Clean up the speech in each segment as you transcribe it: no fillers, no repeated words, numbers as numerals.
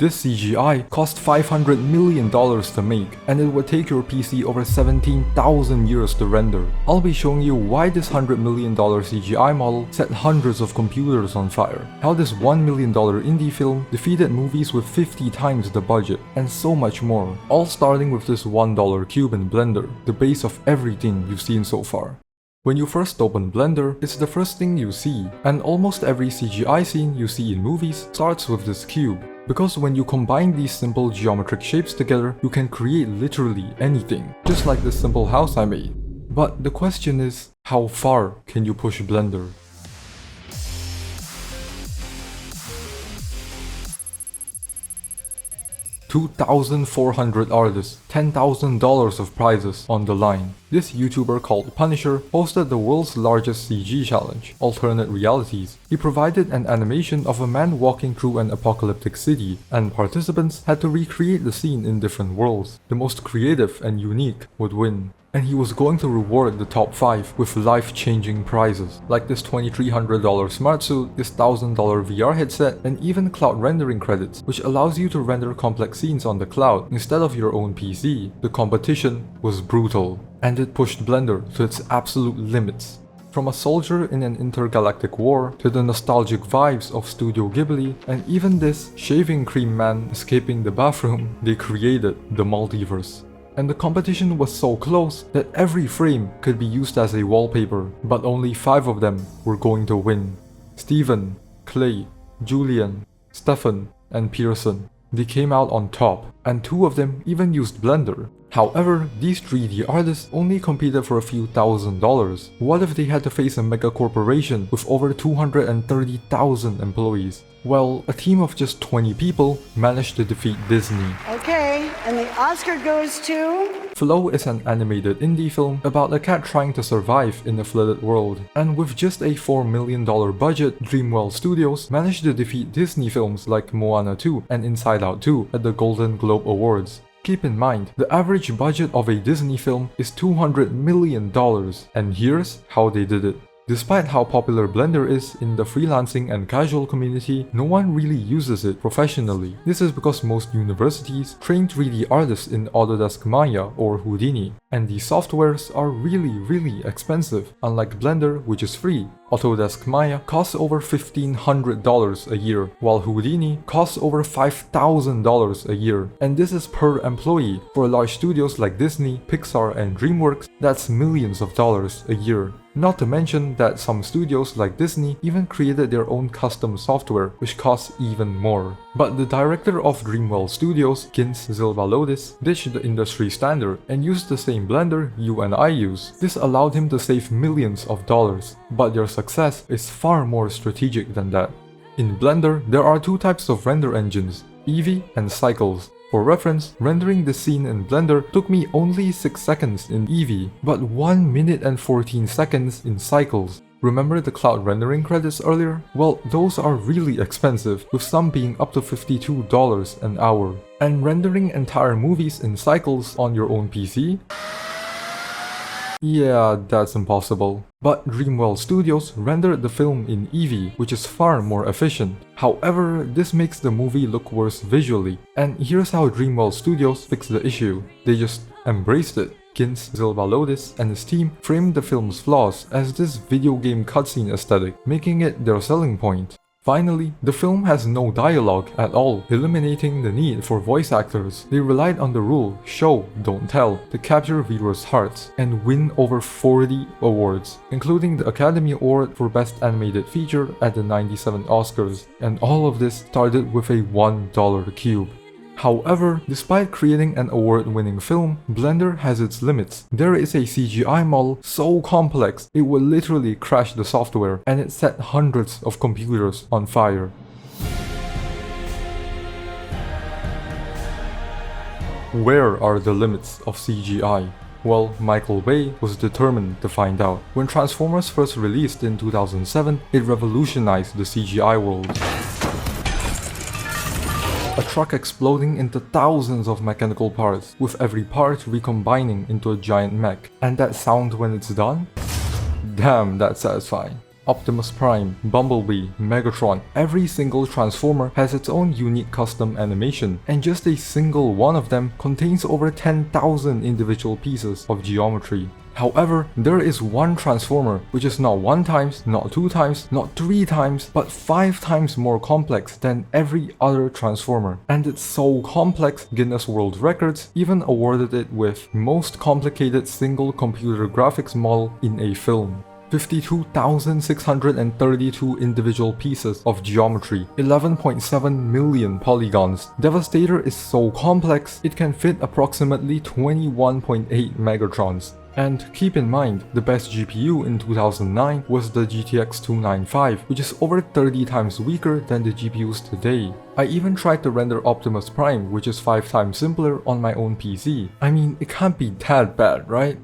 This CGI cost $500 million to make, and it would take your PC over 17,000 years to render. I'll be showing you why this $100 million CGI model set hundreds of computers on fire, how this $1 million indie film defeated movies with 50 times the budget, and so much more, all starting with this $1 cube in Blender, the base of everything you've seen so far. When you first open Blender, it's the first thing you see, and almost every CGI scene you see in movies starts with this cube. Because when you combine these simple geometric shapes together, you can create literally anything, just like this simple house I made. But the question is, how far can you push Blender? $2,400 artists, $10,000 of prizes on the line. This YouTuber called Punisher hosted the world's largest CG challenge, Alternate Realities. He provided an animation of a man walking through an apocalyptic city, and participants had to recreate the scene in different worlds. The most creative and unique would win. And he was going to reward the top 5 with life-changing prizes, like this $2,300 smart suit, this $1,000 VR headset, and even cloud rendering credits, which allows you to render complex scenes on the cloud instead of your own PC. The competition was brutal, and it pushed Blender to its absolute limits. From a soldier in an intergalactic war to the nostalgic vibes of Studio Ghibli, and even this shaving cream man escaping the bathroom, they created the multiverse. And the competition was so close that every frame could be used as a wallpaper, but only 5 of them were going to win. Steven, Clay, Julian, Stefan, and Pearson. They came out on top, and 2 of them even used Blender. However, these 3D artists only competed for a few $1,000s. What if they had to face a mega corporation with over 230,000 employees? Well, a team of just 20 people managed to defeat Disney. Okay, and the Oscar goes to... Flow is an animated indie film about a cat trying to survive in a flooded world. And with just a $4 million budget, Dreamworld Studios managed to defeat Disney films like Moana 2 and Inside Out 2 at the Golden Globe Awards. Keep in mind, the average budget of a Disney film is $200 million, and here's how they did it. Despite how popular Blender is in the freelancing and casual community, no one really uses it professionally. This is because most universities train 3D artists in Autodesk Maya or Houdini, and these softwares are really expensive, unlike Blender, which is free. Autodesk Maya costs over $1,500 a year, while Houdini costs over $5,000 a year, and this is per employee. For large studios like Disney, Pixar, and DreamWorks, that's millions of dollars a year. Not to mention that some studios like Disney even created their own custom software, which costs even more. But the director of Dreamworld Studios, Gins Zilbalodis, ditched the industry standard and used the same Blender you and I use. This allowed him to save millions of dollars, but their success is far more strategic than that. In Blender, there are 2 types of render engines, Eevee and Cycles. For reference, rendering the scene in Blender took me only 6 seconds in Eevee, but 1 minute and 14 seconds in Cycles. Remember the cloud rendering credits earlier? Well, those are really expensive, with some being up to $52 an hour. And rendering entire movies in Cycles on your own PC? Yeah, that's impossible. But Dreamworld Studios rendered the film in Eevee, which is far more efficient. However, this makes the movie look worse visually. And here's how Dreamworld Studios fixed the issue. They just embraced it. Gins Zilbalodis and his team framed the film's flaws as this video game cutscene aesthetic, making it their selling point. Finally, the film has no dialogue at all, eliminating the need for voice actors. They relied on the rule, show, don't tell, to capture viewers' hearts and win over 40 awards, including the Academy Award for Best Animated Feature at the '97 Oscars. And all of this started with a $1 cube. However, despite creating an award-winning film, Blender has its limits. There is a CGI model so complex it would literally crash the software, and it set hundreds of computers on fire. Where are the limits of CGI? Well, Michael Bay was determined to find out. When Transformers first released in 2007, it revolutionized the CGI world. A truck exploding into thousands of mechanical parts, with every part recombining into a giant mech. And that sound when it's done? Damn, that's satisfying. Optimus Prime, Bumblebee, Megatron, every single Transformer has its own unique custom animation, and just a single one of them contains over 10,000 individual pieces of geometry. However, there is one Transformer which is not 1 times, not 2 times, not 3 times, but 5 times more complex than every other Transformer. And it's so complex, Guinness World Records even awarded it with most complicated single computer graphics model in a film. 52,632 individual pieces of geometry, 11.7 million polygons. Devastator is so complex, it can fit approximately 21.8 Megatrons. And keep in mind, the best GPU in 2009 was the GTX 295, which is over 30 times weaker than the GPUs today. I even tried to render Optimus Prime, which is 5 times simpler, on my own PC. I mean, it can't be that bad, right?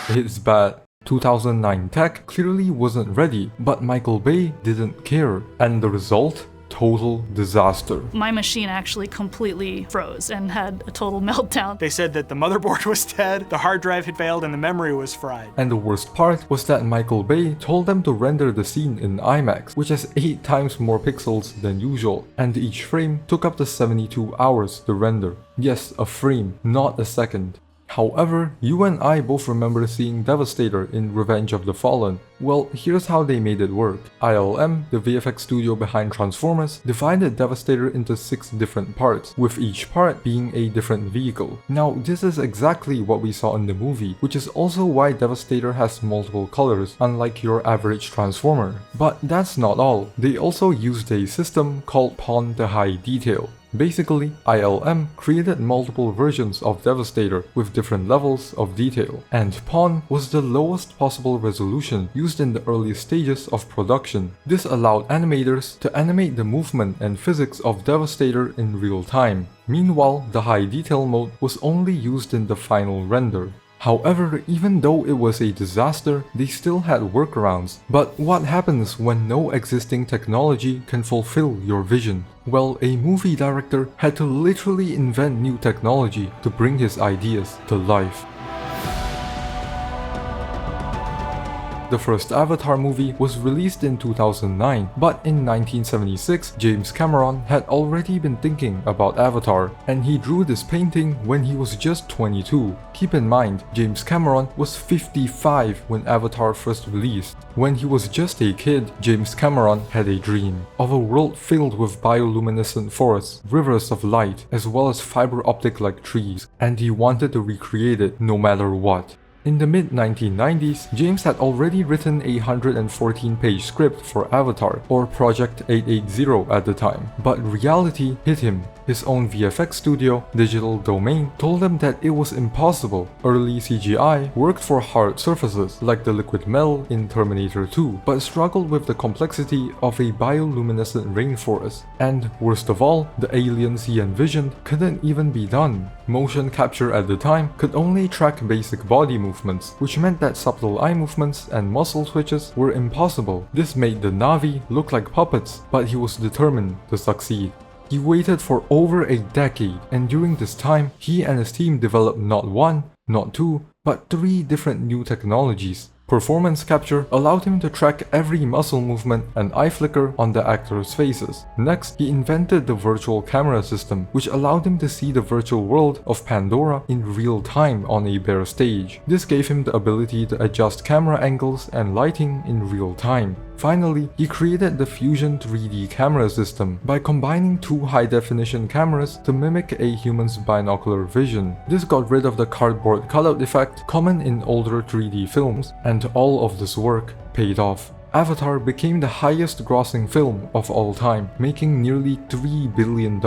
It's bad. 2009 tech clearly wasn't ready, but Michael Bay didn't care, and the result? Total disaster. My machine actually completely froze and had a total meltdown. They said that the motherboard was dead, the hard drive had failed, and the memory was fried. And the worst part was that Michael Bay told them to render the scene in IMAX, which has 8 times more pixels than usual, and each frame took up to 72 hours to render. Yes, a frame, not a second. However, you and I both remember seeing Devastator in Revenge of the Fallen. Well, here's how they made it work. ILM, the VFX studio behind Transformers, divided Devastator into 6 different parts, with each part being a different vehicle. Now, this is exactly what we saw in the movie, which is also why Devastator has multiple colors, unlike your average Transformer. But that's not all. They also used a system called Pawn to hide detail. Basically, ILM created multiple versions of Devastator with different levels of detail, and Pawn was the lowest possible resolution used in the early stages of production. This allowed animators to animate the movement and physics of Devastator in real time. Meanwhile, the high detail mode was only used in the final render. However, even though it was a disaster, they still had workarounds. But what happens when no existing technology can fulfill your vision? Well, a movie director had to literally invent new technology to bring his ideas to life. The first Avatar movie was released in 2009, but in 1976, James Cameron had already been thinking about Avatar, and he drew this painting when he was just 22. Keep in mind, James Cameron was 55 when Avatar first released. When he was just a kid, James Cameron had a dream of a world filled with bioluminescent forests, rivers of light, as well as fiber optic-like trees, and he wanted to recreate it no matter what. In the mid-1990s, James had already written a 114-page script for Avatar, or Project 880 at the time, but reality hit him. His own VFX studio, Digital Domain, told him that it was impossible. Early CGI worked for hard surfaces like the liquid metal in Terminator 2, but struggled with the complexity of a bioluminescent rainforest. And worst of all, the aliens he envisioned couldn't even be done. Motion capture at the time could only track basic body movements, which meant that subtle eye movements and muscle twitches were impossible. This made the Na'vi look like puppets, but he was determined to succeed. He waited for over a decade, and during this time, he and his team developed not 1, not 2, but 3 different new technologies. Performance capture allowed him to track every muscle movement and eye flicker on the actors' faces. Next, he invented the virtual camera system, which allowed him to see the virtual world of Pandora in real time on a bare stage. This gave him the ability to adjust camera angles and lighting in real time. Finally, he created the Fusion 3D camera system by combining 2 high-definition cameras to mimic a human's binocular vision. This got rid of the cardboard cutout effect common in older 3D films, and all of this work paid off. Avatar became the highest grossing film of all time, making nearly $3 billion.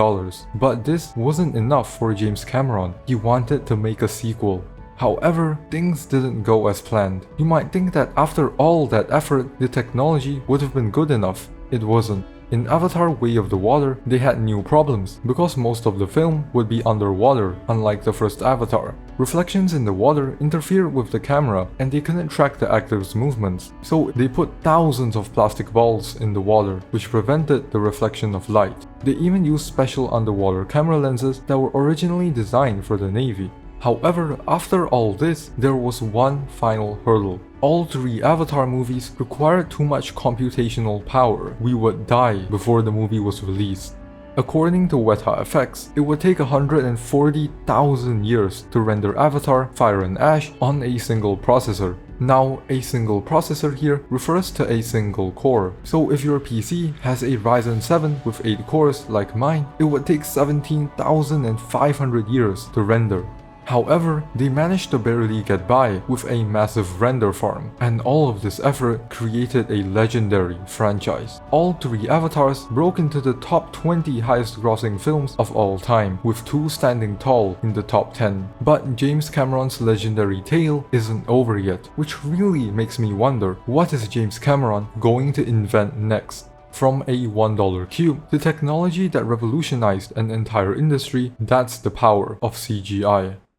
But this wasn't enough for James Cameron. He wanted to make a sequel. However, things didn't go as planned. You might think that after all that effort, the technology would have been good enough. It wasn't. In Avatar: Way of the Water, they had new problems, because most of the film would be underwater, unlike the first Avatar. Reflections in the water interfered with the camera, and they couldn't track the actors' movements, so they put thousands of plastic balls in the water, which prevented the reflection of light. They even used special underwater camera lenses that were originally designed for the Navy. However, after all this, there was one final hurdle. All 3 Avatar movies required too much computational power. We would die before the movie was released. According to Weta Effects, it would take 140,000 years to render Avatar, Fire and Ash on a single processor. Now, a single processor here refers to a single core, so if your PC has a Ryzen 7 with 8 cores like mine, it would take 17,500 years to render. However, they managed to barely get by with a massive render farm, and all of this effort created a legendary franchise. All 3 Avatars broke into the top 20 highest grossing films of all time, with 2 standing tall in the top 10. But James Cameron's legendary tale isn't over yet, which really makes me wonder, what is James Cameron going to invent next? From a $1 cube to technology that revolutionized an entire industry, that's the power of CGI.